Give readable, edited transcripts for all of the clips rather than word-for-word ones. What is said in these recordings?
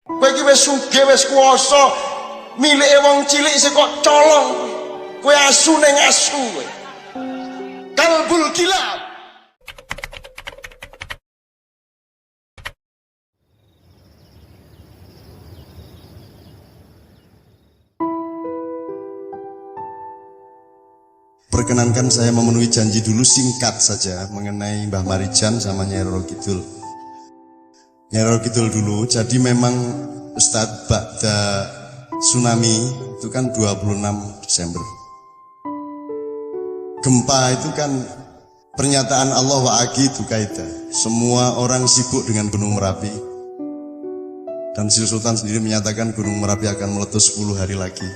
Kowe iki wis sugih, wis kuwasa, milike wong cilik isih kok colong. Kowe asu ning asu kowe. Kalbul kilab. Perkenankan saya memenuhi janji dulu singkat saja mengenai Mbah Marijan sama Nyai Roro Kidul. Nyai Roro Kidul dulu, jadi memang Ustadz Ba'da tsunami itu kan 26 Desember. Gempa itu kan pernyataan Allah wa'agi dukaita. Semua orang sibuk dengan Gunung Merapi. Dan Sri Sultan sendiri menyatakan Gunung Merapi akan meletus 10 hari lagi.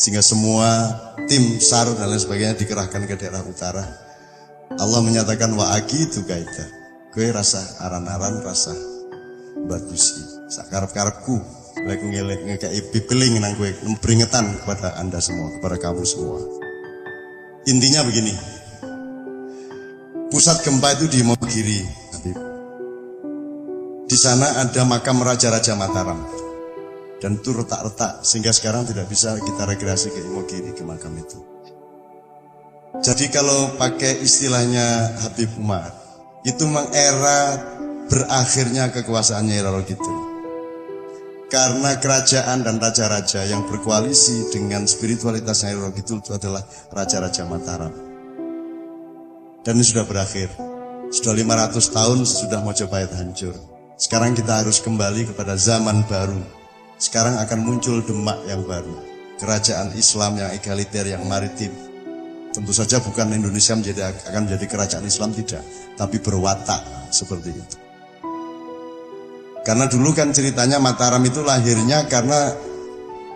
Sehingga semua tim SAR dan lain sebagainya dikerahkan ke daerah utara. Allah menyatakan wa'agi dukaita. Kowe rasa aran-aran, rasa bagusi. Sakarep-karepku, lek ngelek ngekei pipiling nang kowe, peringatan kepada Anda semua, kepada kamu semua. Intinya begini. Pusat gempa itu di Imogiri, Habib. Di sana ada makam Raja-Raja Mataram. Dan itu retak-retak sehingga sekarang tidak bisa kita rekreasi ke Imogiri, ke makam itu. Jadi kalau pakai istilahnya Habib Umar, itu memang era berakhirnya kekuasaan Nyai Roro Kidul. Karena kerajaan dan raja-raja yang berkoalisi dengan spiritualitas Nyai Roro Kidul itu adalah Raja-Raja Mataram. Dan ini sudah berakhir. Sudah 500 tahun sudah Mojopahit hancur. Sekarang kita harus kembali kepada zaman baru. Sekarang akan muncul Demak yang baru, kerajaan Islam yang egaliter, yang maritim. Tentu saja bukan Indonesia akan menjadi kerajaan Islam, tidak, tapi berwatak seperti itu. Karena dulu kan ceritanya Mataram itu lahirnya karena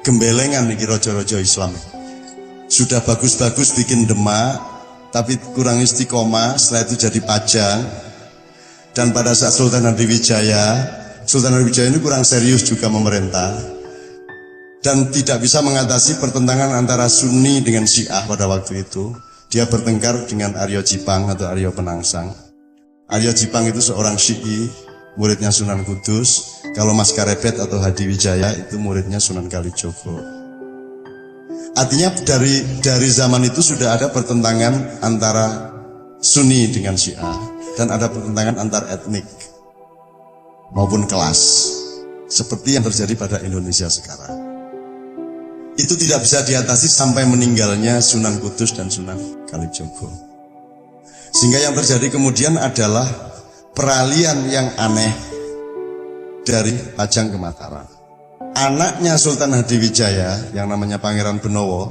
gembelengan nih rojo-rojo Islam. Sudah bagus-bagus bikin Demak, tapi kurang istiqomah, setelah itu jadi Pajang. Dan pada saat Sultan Hadiwijaya ini kurang serius juga memerintah dan tidak bisa mengatasi pertentangan antara Sunni dengan Syiah pada waktu itu. Dia bertengkar dengan Aryo Jipang atau Aryo Penangsang. Aryo Jipang itu seorang Syi'i, muridnya Sunan Kudus. Kalau Mas Karepet atau Hadiwijaya itu muridnya Sunan Kalijogo. Artinya dari zaman itu sudah ada pertentangan antara Sunni dengan Syiah dan ada pertentangan antar etnik maupun kelas, seperti yang terjadi pada Indonesia sekarang. Itu tidak bisa diatasi sampai meninggalnya Sunan Kudus dan Sunan Kalijogo. Sehingga yang terjadi kemudian adalah peralihan yang aneh dari Pajang ke Mataram. Anaknya Sultan Hadiwijaya yang namanya Pangeran Benowo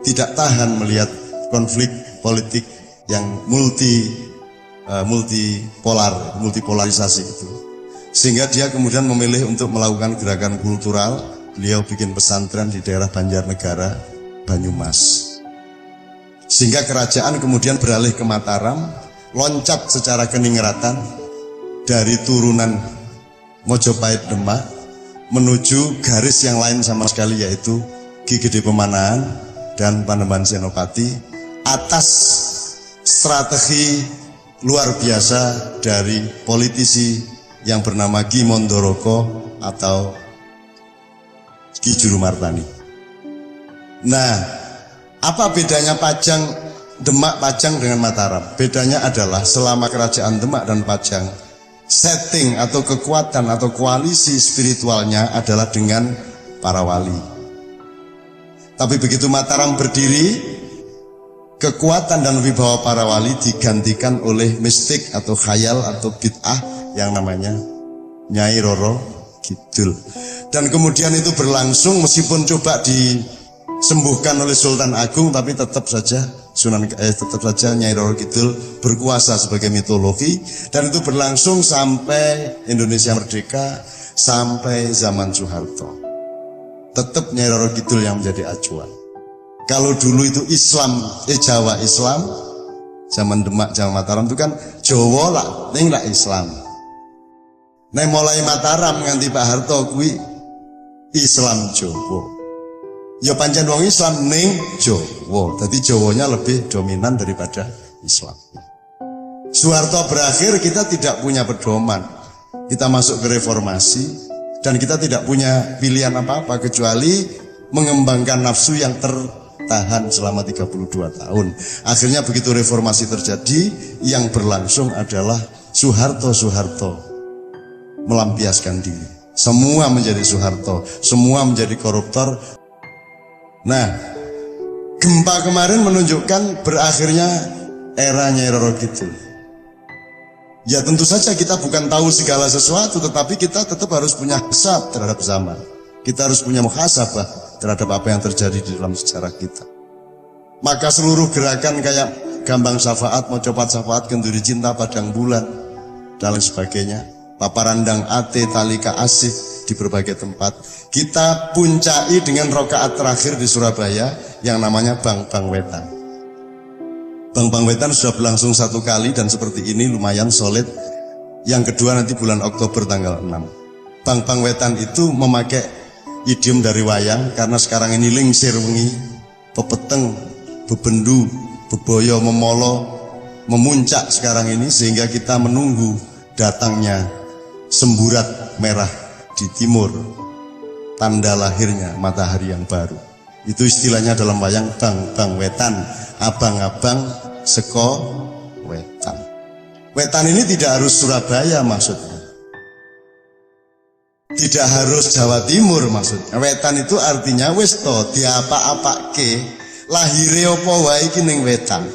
tidak tahan melihat konflik politik yang multipolarisasi itu. Sehingga dia kemudian memilih untuk melakukan gerakan kultural. Beliau bikin pesantren di daerah Banjarnegara, Banyumas. Sehingga kerajaan kemudian beralih ke Mataram, loncat secara keningratan dari turunan Mojopahit Demak menuju garis yang lain sama sekali, yaitu Ki Gede Pemanahan dan Panembahan Senopati, atas strategi luar biasa dari politisi yang bernama Ki Mondoroko atau Ki Jurumartani. Nah, apa bedanya Demak, Pajang dengan Mataram? Bedanya adalah selama kerajaan Demak dan Pajang, setting atau kekuatan atau koalisi spiritualnya adalah dengan para wali. Tapi begitu Mataram berdiri, kekuatan dan wibawa para wali digantikan oleh mistik atau khayal atau bid'ah yang namanya Nyai Roro Kidul. Dan kemudian itu berlangsung meskipun coba disembuhkan oleh Sultan Agung, tapi tetap saja Nyai Roro Kidul berkuasa sebagai mitologi, dan itu berlangsung sampai Indonesia merdeka, sampai zaman Soeharto. Tetap Nyai Roro Kidul yang menjadi acuan. Kalau dulu itu Jawa Islam, zaman Demak, zaman Mataram itu kan Jawa lah, ning lah Islam. Nah, mulai Mataram nganti Pak Harto kuwi Islam Jawa. Ya pancen wong Islam ning Jawa. Jadi Jawanya lebih dominan daripada Islam. Soeharto berakhir, kita tidak punya pedoman. Kita masuk ke reformasi Dan kita tidak punya pilihan apa-apa kecuali mengembangkan nafsu yang tertahan selama 32 tahun. Akhirnya begitu reformasi terjadi, yang berlangsung adalah Soeharto melampiaskan diri. Semua menjadi Soeharto, semua menjadi koruptor. Nah, gempa kemarin menunjukkan berakhirnya era Nyai Roro Kidul. Ya tentu saja kita bukan tahu segala sesuatu, tetapi kita tetap harus punya hisab terhadap zaman. Kita harus punya muhasabah terhadap apa yang terjadi di dalam sejarah kita. Maka seluruh gerakan kayak Gambang Syafaat, Mocopat Syafaat, Kenduri Cinta, Padang Bulan, dan lain sebagainya, Paparandang Ate, Talika Asih di berbagai tempat, kita puncai dengan rokaat terakhir di Surabaya yang namanya Bang Wetan. Bang Wetan sudah berlangsung 1 kali dan seperti ini lumayan solid. Yang kedua nanti bulan Oktober tanggal 6. Bang Wetan itu memakai idiom dari wayang, karena sekarang ini lingsir wengi, pepeteng, bebendu, beboyo, memolo, memuncak sekarang ini, sehingga kita menunggu datangnya semburat merah di timur, tanda lahirnya matahari yang baru. Itu istilahnya dalam wayang Bang Wetan, abang-abang seko wetan. Wetan ini tidak harus Surabaya maksudnya, tidak harus Jawa Timur maksudnya. Wetan itu artinya wis to diapa-apake, lahire apa wae iki ning wetan.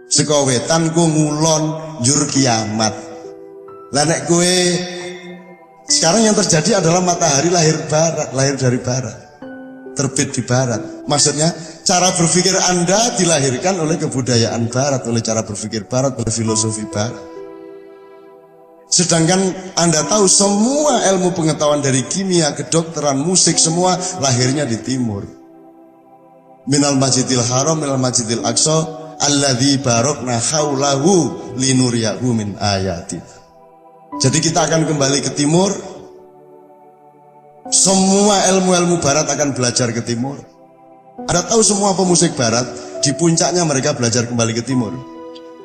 Seko wetan ku ngulon njur kiamat. Lah nek kowe sekarang yang terjadi adalah matahari lahir dari barat, terbit di barat. Maksudnya cara berpikir Anda dilahirkan oleh kebudayaan barat, oleh cara berpikir barat, oleh filosofi barat. Sedangkan Anda tahu semua ilmu pengetahuan dari kimia, kedokteran, musik, semua lahirnya di timur. Minal Masjidil Haram, minal Masjidil Aqsa, alladzi barokna haulahu linuriyahu min ayati. Jadi kita akan kembali ke timur. Semua ilmu-ilmu barat akan belajar ke timur. Anda tahu semua pemusik barat di puncaknya mereka belajar kembali ke timur.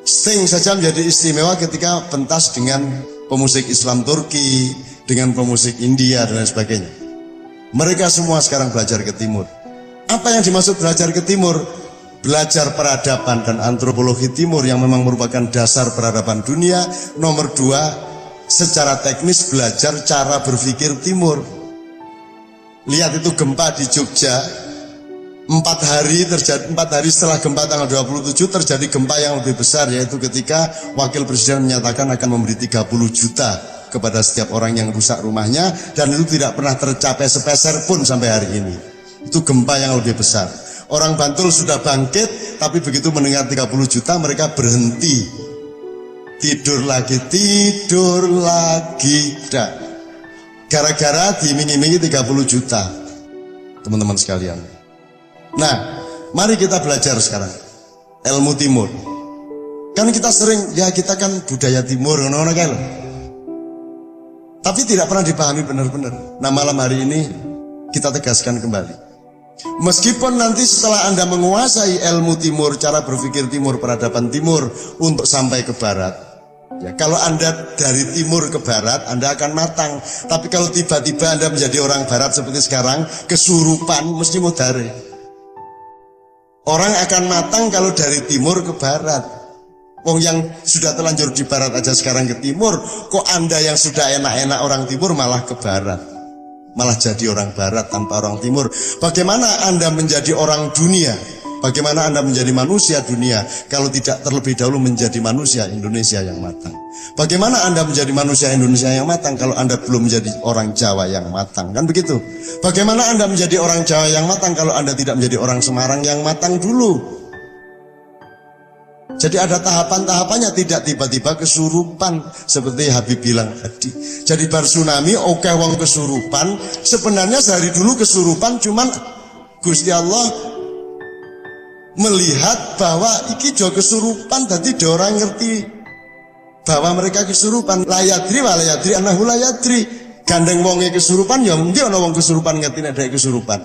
Sting saja menjadi istimewa ketika pentas dengan pemusik Islam Turki, dengan pemusik India dan lain sebagainya. Mereka semua sekarang belajar ke timur. Apa yang dimaksud belajar ke timur? Belajar peradaban dan antropologi timur yang memang merupakan dasar peradaban dunia. Nomor 2, secara teknis belajar cara berpikir timur. Lihat itu gempa di Jogja, 4 hari setelah gempa tanggal 27 terjadi gempa yang lebih besar, yaitu ketika Wakil Presiden menyatakan akan memberi 30 juta kepada setiap orang yang rusak rumahnya, dan itu tidak pernah tercapai sepeser pun sampai hari ini. Itu gempa yang lebih besar. Orang Bantul sudah bangkit, tapi begitu mendengar 30 juta mereka berhenti. Tidur lagi, dah. Gara-gara diiming-imingi 30 juta, teman-teman sekalian. Nah, mari kita belajar sekarang ilmu timur. Kan kita sering, ya kita kan budaya timur, ngono-ngono kan. Tapi tidak pernah dipahami benar-benar. Nah, malam hari ini kita tegaskan kembali. Meskipun nanti setelah Anda menguasai ilmu timur, cara berpikir timur, peradaban timur untuk sampai ke barat, ya, kalau Anda dari timur ke barat, Anda akan matang. Tapi kalau tiba-tiba Anda menjadi orang barat seperti sekarang, kesurupan, mesti mudare. Orang akan matang kalau dari timur ke barat. Wong yang sudah terlanjur di barat aja sekarang ke timur, kok Anda yang sudah enak-enak orang timur malah ke barat, malah jadi orang barat tanpa orang timur. Bagaimana Anda menjadi orang dunia? Bagaimana Anda menjadi manusia dunia kalau tidak terlebih dahulu menjadi manusia Indonesia yang matang? Bagaimana Anda menjadi manusia Indonesia yang matang kalau Anda belum menjadi orang Jawa yang matang? Kan begitu. Bagaimana Anda menjadi orang Jawa yang matang kalau Anda tidak menjadi orang Semarang yang matang dulu? Jadi ada tahapan-tahapannya, tidak tiba-tiba kesurupan seperti Habib bilang tadi. Jadi bar tsunami oke wong kesurupan, sebenarnya sehari dulu kesurupan, cuman Gusti Allah melihat bahwa iki jo kesurupan, tadi dia orang ngerti bahwa mereka kesurupan. Layadri walayadri anahu layadri. Gandeng wonge kesurupan, ya mungkin ana wong kesurupan ngerti nek dhek kesurupan.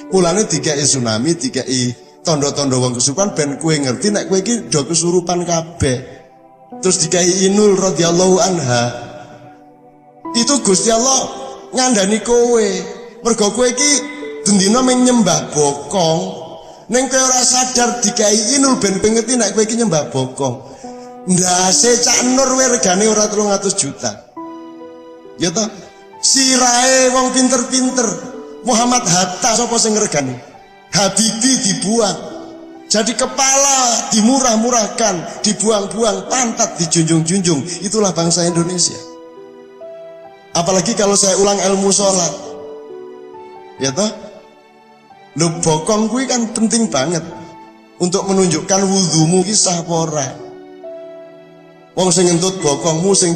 Mulane dikai tsunami, dikai tondo-tondo wong kesurupan ben kowe ngerti nek kowe iki do kesurupan kabeh. Terus dikai Inul radhiyallahu anha. Itu Gusti Allah ngandani kowe. Mergo kowe iki dendina mung nyembah bokong. Ning kowe ora sadar dikai inul ben ngerti nek kowe iki nyembah bokong. Ndase Cak Nur we regane ora 300 juta. Ya toh? Sirahe wong pinter-pinter. Muhammad Hatta sapa sing regani? Habibie dibuang. Jadi kepala dimurah-murahkan, dibuang-buang, pantat dijunjung-junjung. Itulah bangsa Indonesia. Apalagi kalau saya ulang ilmu sholat. Ya toh? Lho bokong kuwi kan penting banget untuk menunjukkan wudumu ki sah apa ora. Wong sing ngentut bokongmu sing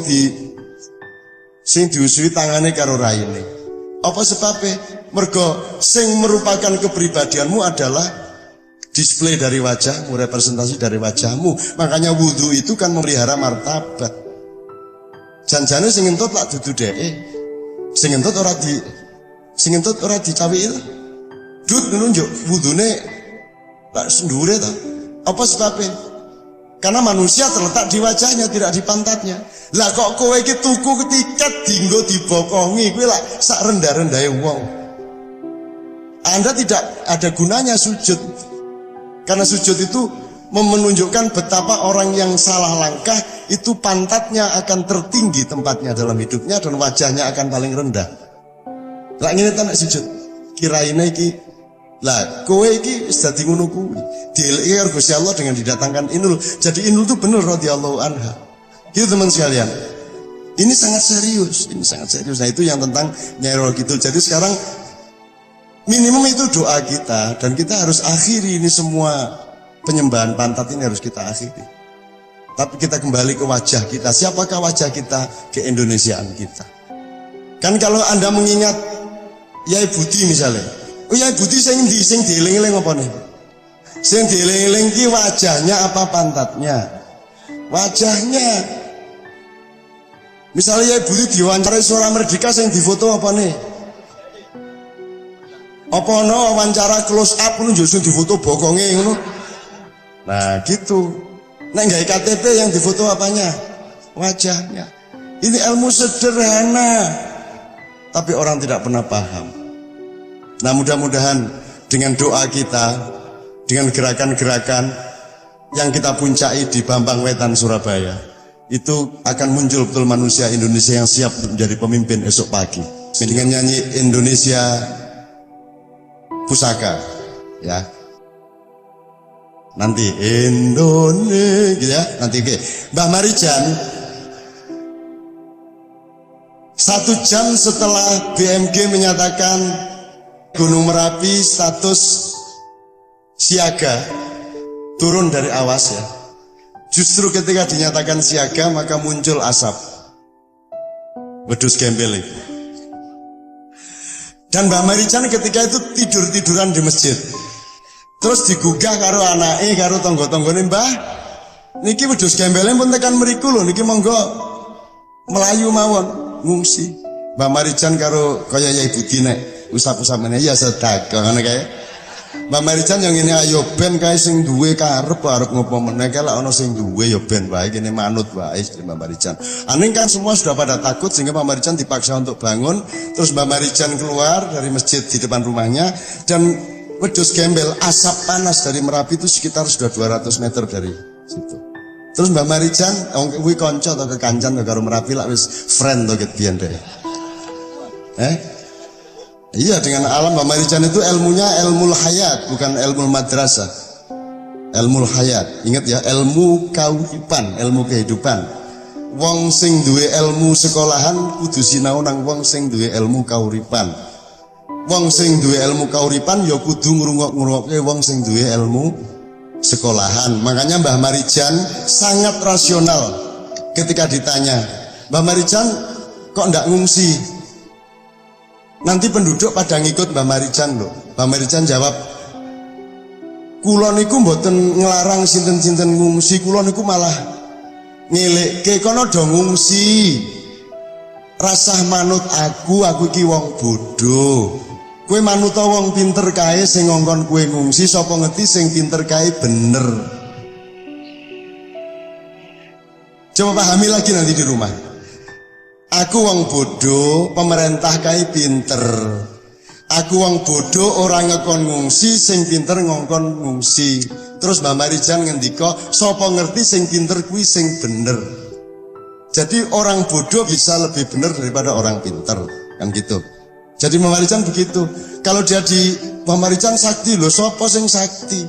diusui tangane karo raine. Apa sebabnya? Mergo sing merupakan kepribadianmu adalah display dari wajahmu, representasi dari wajahmu. Makanya wudu itu kan memelihara martabat. Janjane sing ngentut lak dudu dheke. Sing ngentut ora dicawiki. Dut nunjuk wudune lak sendure to. Apa sebabnya? Karena manusia terletak di wajahnya, tidak di pantatnya. Lah kok kowe iki tuku tiket dinggo dibokongi, kuwi lak sak rendah-rendahe wong. Anda tidak ada gunanya sujud. Karena sujud itu menunjukkan betapa orang yang salah langkah itu pantatnya akan tertinggi tempatnya dalam hidupnya dan wajahnya akan paling rendah. Lah ngene ta nek sujud. Kiraine iki lah kowe iki wis dadi ngono kuwi. Dieleki karo Gusti Allah dengan didatangkan Inul. Jadi Inul itu bener radhiyallahu anha. Gitu teman sekalian. Ini sangat serius, Nah itu yang tentang Nyai Roro Kidul. Jadi sekarang minimum itu doa kita dan kita harus akhiri ini semua penyembahan pantat ini harus kita akhiri. Tapi kita kembali ke wajah kita. Siapakah wajah kita? Keindonesiaan kita. Kan kalau Anda mengingat Yai Budi misalnya, oh Yai Budi sing dieling-eling apa nih? Sing dieling-eling ki wajahnya apa pantatnya? Wajahnya. Misalnya Yai Budi diwawancarai Suara Merdeka sing difoto apa nih? Apa no wawancara close up nunjuk sing difoto bokonge ngono. Nah gitu. Nek gawe KTP yang difoto apanya? Wajahnya. Ini ilmu sederhana. Tapi orang tidak pernah paham. Nah mudah-mudahan dengan doa kita, dengan gerakan-gerakan yang kita puncai di Bambang Wetan Surabaya, itu akan muncul betul manusia Indonesia yang siap menjadi pemimpin esok pagi. Dengan nyanyi Indonesia Pusaka, ya. Nanti Indonesia, gitu ya. Nanti oke. Mbah Marijan 1 jam setelah BMG menyatakan Gunung Merapi status siaga, turun dari awas ya. Justru ketika dinyatakan siaga maka muncul asap. Wedhus gembel itu. Dan Mbah Marijan ketika itu tidur-tiduran di masjid. Terus digugah karo anake karo tangga-tanggane, "Mbah, niki wedhus gembele pun tekan mriku lho, niki monggo melayu mawon ngungsi." Mbah Marijan karo kaya Yai Budi nek usap-usap meneh ya sedekah ngono kae. Mbah Marijan yang ngene ayo ben kae sing duwe karep arep ngopo meneh kae lek ana sing duwe ya ben wae kene manut wae Mbah Marijan. Aning kan semua sudah pada takut sehingga Mbah Marijan dipaksa untuk bangun. Terus Mbah Marijan keluar dari masjid di depan rumahnya dan wedhus gembel asap panas dari Merapi itu sekitar sudah 200 meter dari situ. Terus Mbah Marijan kuwi kanca atau kekancan karo Merapi lak wis friend to ket biyen deh. Iya, dengan alam Mbah Marijan itu ilmunya ilmu hayat, bukan ilmu madrasah. Ilmu hayat, ingat ya, ilmu kauripan, ilmu kehidupan. Wong sing duwe ilmu sekolahan kudu sinau nang wong sing duwe ilmu kauripan. Wong sing duwe ilmu kauripan ya kudu ngrungok-ngrungokke wong sing duwe ilmu sekolahan. Makanya Mbah Marijan sangat rasional ketika ditanya, "Mbah Marijan kok ndak ngungsi?" Nanti penduduk pada ngikut Mbah Marijan loh. Mbah Marijan jawab, "Kula niku mboten nglarang sinten-sinten ngungsi, kula niku malah ngelekke kono do ngungsi. Rasah manut aku iki wong bodoh. Kowe manut wong pinter kae sing ngongkon kowe ngungsi, sapa ngerti sing pinter kae bener." Coba pahami lagi nanti di rumah. Aku wong bodoh, pemerintah kae pinter. Aku wong bodoh orang ngekon ngungsi, sing pinter ngongkon ngungsi. Terus Mbak Marijan ngendika, sapa ngerti sing pinter kuwi sing bener. Jadi orang bodoh bisa lebih bener daripada orang pinter, kan gitu. Jadi Mbak Marijan begitu. Kalau dia di Mbak Marijan sakti lho, sapa sing sakti?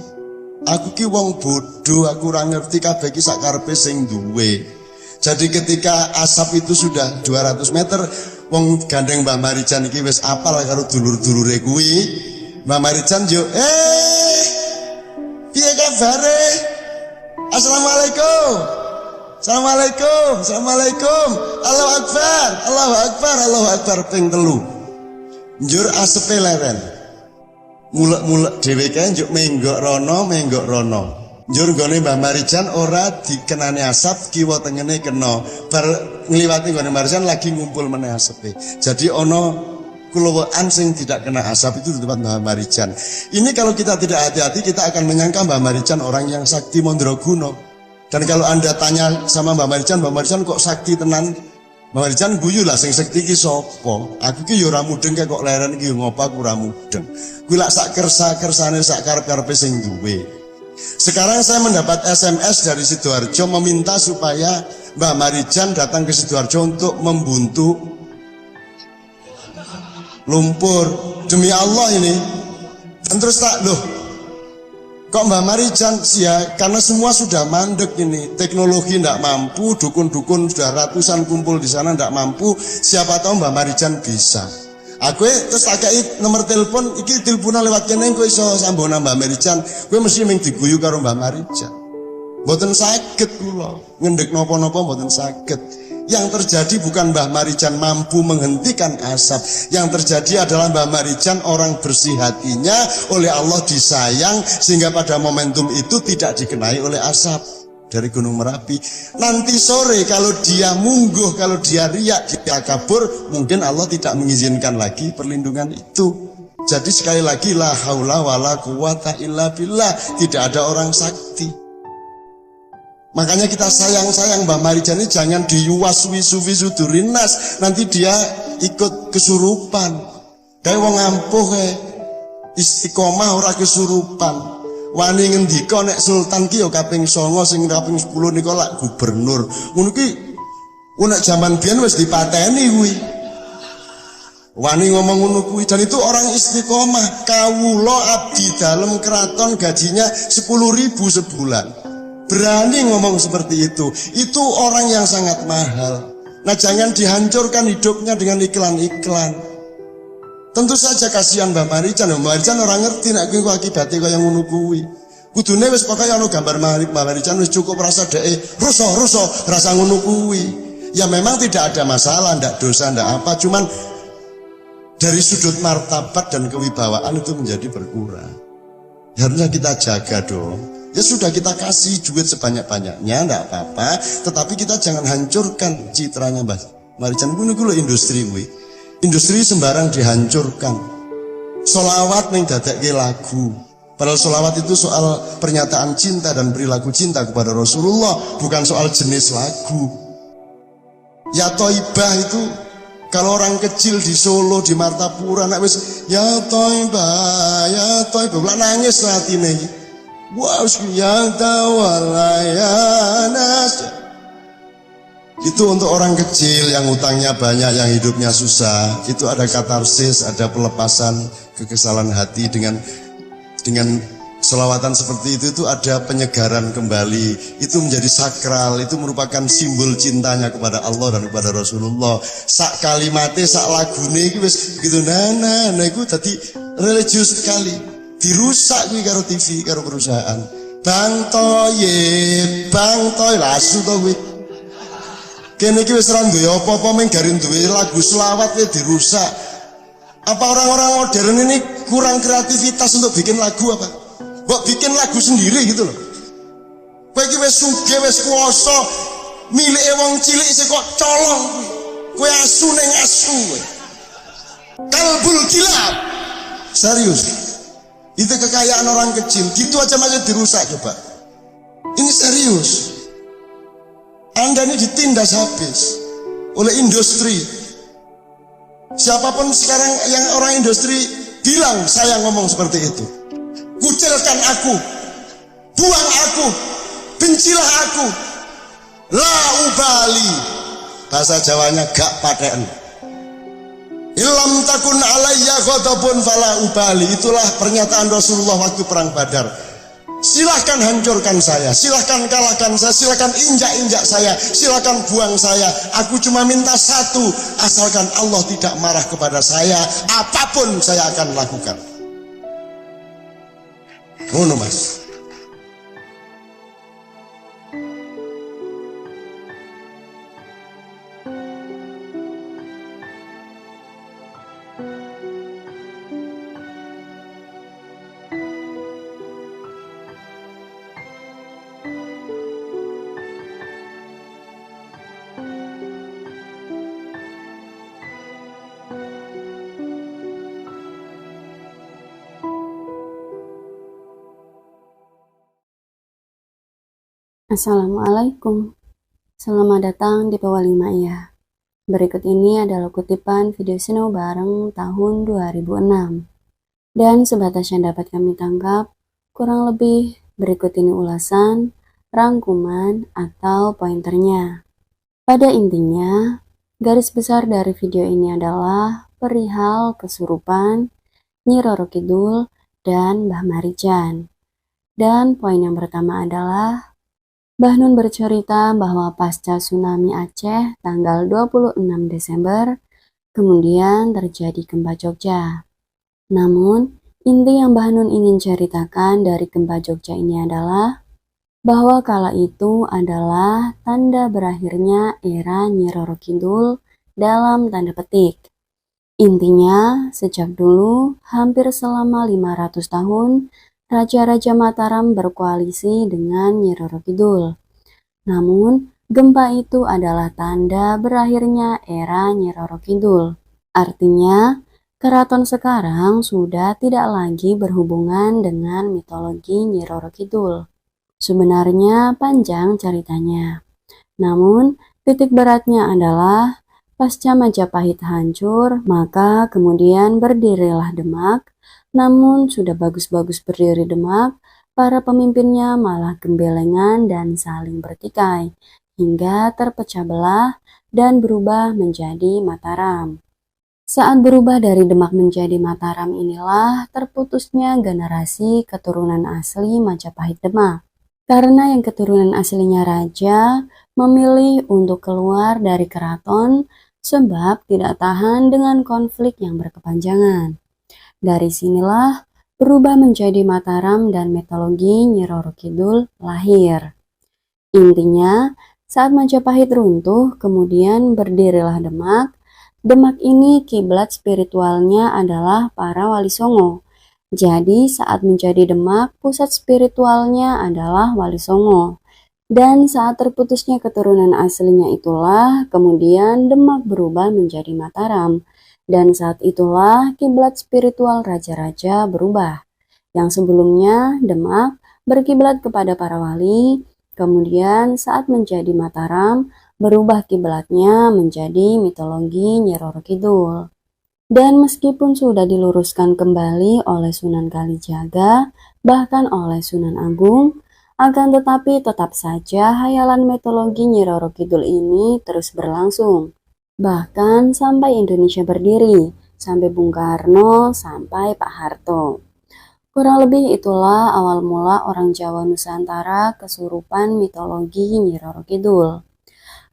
Aku ki wong bodoh, aku ora ngerti kabeh ki sak karepe sing duwe. Jadi ketika asap itu sudah 200 meter, wong gandeng Mbak Marijan iki wis apal karo dulur-dulure kuwi. Mbak Marijan yo, piye kabare? Assalamualaikum. Assalamualaikum. Assalamualaikum. Allahu Akbar. Allahu Akbar. Allahu Akbar ping 3. Njur asepe leren. Mulek-mulek dhewe kae njuk menggok rono. Njur nggone Mbah Marijan ora dikenani asap, kiwa tengene kena. Bar ngliwati nggone Marijan lagi ngumpul meneh asepe. Jadi ono kulawaan sing tidak kena asap itu di tempat Mbah Marijan. Ini kalau kita tidak hati-hati kita akan menyangka Mbah Marijan orang yang sakti mandraguna. Dan kalau Anda tanya sama Mbah Marijan kok sakti tenan? Mbah Marijan guyu lah sing sakti ki sapa? Aku ki yo ora mudeng kok leren iki ngopo aku ora mudeng. Kuwi lak sak kersa-kersane sak karep-karepe sing duwe. Sekarang saya mendapat SMS dari Sidoarjo meminta supaya Mbah Marijan datang ke Sidoarjo untuk membuntu lumpur. Demi Allah ini. Dan terus tak, loh kok Mbah Marijan ya, karena semua sudah mandek ini, teknologi tidak mampu, dukun-dukun sudah ratusan kumpul di sana tidak mampu, siapa tahu Mbah Marijan bisa. Aku terus tak kei nomor telepon, iki teleponan lewat kene kowe iso sambungna Mbah Marijan, kowe mesti mung diguyu karo Mbah Marijan. Mboten saged kula, ngendhek napa-napa mboten saged. Yang terjadi bukan Mbah Marijan mampu menghentikan asap. Yang terjadi adalah Mbah Marijan orang bersih hatinya, oleh Allah disayang, sehingga pada momentum itu tidak dikenai oleh asap dari Gunung Merapi. Nanti sore kalau dia mungguh, kalau dia riak, dia kabur, mungkin Allah tidak mengizinkan lagi perlindungan itu. Jadi sekali lagi, la haula wala quwata illa billah, tidak ada orang sakti. Makanya kita sayang-sayang Mbah Marijan ini jangan diyuwaswi sufi sudurinas, nanti dia ikut kesurupan. Kayak wong ampuh kayak istiqomah ora kesurupan. Wani ngendika nek sultan ki ya kaping 9 sing kaping 10 nika lak gubernur. Ngono ki nek jaman biyen wis dipateni kuwi. Wani ngomong ngono kuwi, dan itu orang istiqomah. Kawula abdi dalem keraton gajinya 10.000 sebulan. Berani ngomong seperti itu orang yang sangat mahal. Nah jangan dihancurkan hidupnya dengan iklan-iklan. Tentu saja kasihan Mbah Marijan. Mbah Marijan orang ngerti nek kuwi akibate kaya ngono kuwi. Kudune wis pokoke ana gambar Mbah Marijan wis cukup rasa dhek rusuh rasa ngono kuwi. Ya memang tidak ada masalah, ndak dosa, ndak apa, cuman dari sudut martabat dan kewibawaan itu menjadi berkurang. Ya, harusnya kita jaga dong. Ya sudah, kita kasih duit sebanyak-banyaknya, ndak apa-apa, tetapi kita jangan hancurkan citranya Mbah Marijan. Kuwi industri kuwi. Industri sembarang dihancurkan. Sholawat ning dadekke lagu. Padahal sholawat itu soal pernyataan cinta dan perilaku cinta kepada Rasulullah, bukan soal jenis lagu. Ya Thaibah itu, kalau orang kecil di Solo, di Martapura, nak wis ya Thaibah, lah nangis atine. Wah, yang tawalayanas. Itu untuk orang kecil yang utangnya banyak, yang hidupnya susah. Itu ada katarsis, ada pelepasan kekesalan hati dengan selawatan seperti itu ada penyegaran kembali. Itu menjadi sakral, itu merupakan simbol cintanya kepada Allah dan kepada Rasulullah. Sak kalimate, sak lagune iki wis begitu nah iku dadi religius sekali. Dirusak kuwi karo TV, karo perusahaan. Bang Toy lasu to kuwi. Kene iki wis ora duwe apa-apa, mung garing duwe lagu selawat ya dirusak. Apa orang-orang modern ini kurang kreativitas untuk bikin lagu apa? Mbok bikin lagu sendiri gitu loh. Kowe iki wis sugih, wis kuwasa, milike wong cilik isih kok colong kuwi. Kowe asu ning asu kowe. Kalbul kilab. Serius. Itu kekayaan orang kecil, gitu aja masih dirusak coba. Ini serius. Anda ini ditindas habis oleh industri. Siapapun sekarang yang orang industri bilang saya ngomong seperti itu. Kucilkan aku, buang aku, bencilah aku, la ubali. Bahasa Jawanya gak paten. Ilam takun alayya ghadabun fala ubali. Itulah pernyataan Rasulullah waktu perang Badar. Silahkan hancurkan saya, silahkan kalahkan saya, silahkan injak-injak saya, silahkan buang saya. Aku cuma minta satu, asalkan Allah tidak marah kepada saya, apapun saya akan lakukan. Ngono Mas. Assalamualaikum. Selamat datang di Pewali Ma'iyah. Berikut ini adalah kutipan video sinau bareng tahun 2006. Dan sebatas yang dapat kami tangkap, kurang lebih berikut ini ulasan, rangkuman, atau pointernya. Pada intinya, garis besar dari video ini adalah perihal kesurupan, Nyi Roro Kidul, dan Mbah Marijan. Dan poin yang pertama adalah Mbah Nun bercerita bahwa pasca tsunami Aceh tanggal 26 Desember, kemudian terjadi gempa Jogja. Namun, inti yang Mbah Nun ingin ceritakan dari gempa Jogja ini adalah bahwa kala itu adalah tanda berakhirnya era Nyi Roro Kidul dalam tanda petik. Intinya, sejak dulu, hampir selama 500 tahun, Raja-Raja Mataram berkoalisi dengan Nyi Roro Kidul. Namun, gempa itu adalah tanda berakhirnya era Nyi Roro Kidul. Artinya, keraton sekarang sudah tidak lagi berhubungan dengan mitologi Nyi Roro Kidul. Sebenarnya panjang ceritanya. Namun, titik beratnya adalah pasca Majapahit hancur, maka kemudian berdirilah Demak. Namun sudah bagus-bagus berdiri Demak, para pemimpinnya malah gembelengan dan saling bertikai, hingga terpecah belah dan berubah menjadi Mataram. Saat berubah dari Demak menjadi Mataram inilah terputusnya generasi keturunan asli Majapahit Demak. Karena yang keturunan aslinya raja memilih untuk keluar dari keraton sebab tidak tahan dengan konflik yang berkepanjangan. Dari sinilah berubah menjadi Mataram dan mitologi Nyi Roro Kidul lahir. Intinya, saat Majapahit runtuh, kemudian berdirilah Demak. Demak ini kiblat spiritualnya adalah para Wali Songo. Jadi saat menjadi Demak, pusat spiritualnya adalah Wali Songo. Dan saat terputusnya keturunan aslinya itulah, kemudian Demak berubah menjadi Mataram. Dan saat itulah kiblat spiritual raja-raja berubah. Yang sebelumnya Demak berkiblat kepada para wali, kemudian saat menjadi Mataram berubah kiblatnya menjadi mitologi Nyi Roro Kidul. Dan meskipun sudah diluruskan kembali oleh Sunan Kalijaga, bahkan oleh Sunan Agung, akan tetapi tetap saja hayalan mitologi Nyi Roro Kidul ini terus berlangsung. Bahkan sampai Indonesia berdiri, sampai Bung Karno, sampai Pak Harto. Kurang lebih itulah awal mula orang Jawa Nusantara kesurupan mitologi Nyi Roro Kidul.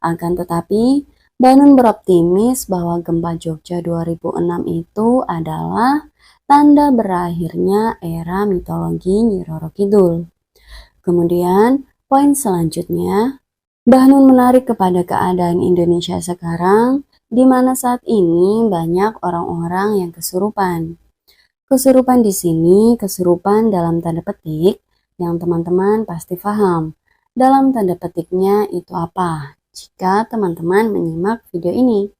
Akan tetapi, Mbah Nun beroptimis bahwa gempa Jogja 2006 itu adalah tanda berakhirnya era mitologi Nyi Roro Kidul. Kemudian, poin selanjutnya, Mbah Nun menarik kepada keadaan Indonesia sekarang, di mana saat ini banyak orang-orang yang kesurupan. Kesurupan di sini, kesurupan dalam tanda petik, yang teman-teman pasti paham. Dalam tanda petiknya itu apa? Jika teman-teman menyimak video ini.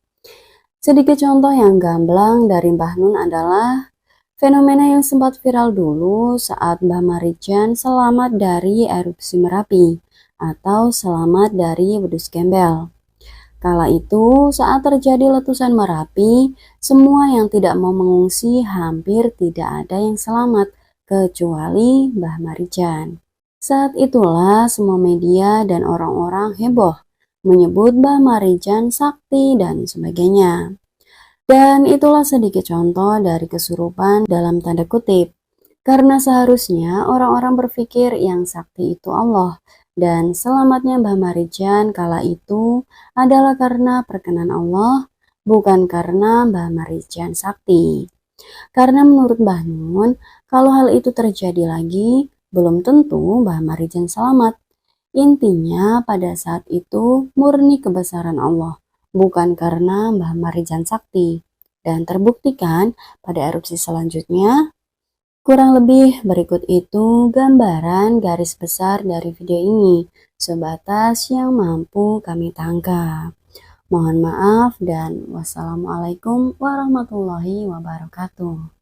Sedikit contoh yang gamblang dari Mbah Nun adalah fenomena yang sempat viral dulu saat Mbah Marijan selamat dari erupsi Merapi atau selamat dari wedus gembel. Kala itu, saat terjadi letusan Merapi, semua yang tidak mau mengungsi hampir tidak ada yang selamat, kecuali Mbah Marijan. Saat itulah semua media dan orang-orang heboh, menyebut Mbah Marijan sakti dan sebagainya. Dan itulah sedikit contoh dari kesurupan dalam tanda kutip. Karena seharusnya orang-orang berpikir yang sakti itu Allah, dan selamatnya Mbah Marijan kala itu adalah karena perkenan Allah, bukan karena Mbah Marijan sakti. Karena menurut Mbah Nun, kalau hal itu terjadi lagi, belum tentu Mbah Marijan selamat. Intinya pada saat itu murni kebesaran Allah, bukan karena Mbah Marijan sakti. Dan terbuktikan pada erupsi selanjutnya. Kurang lebih berikut itu gambaran garis besar dari video ini, sebatas yang mampu kami tangkap. Mohon maaf dan wassalamualaikum warahmatullahi wabarakatuh.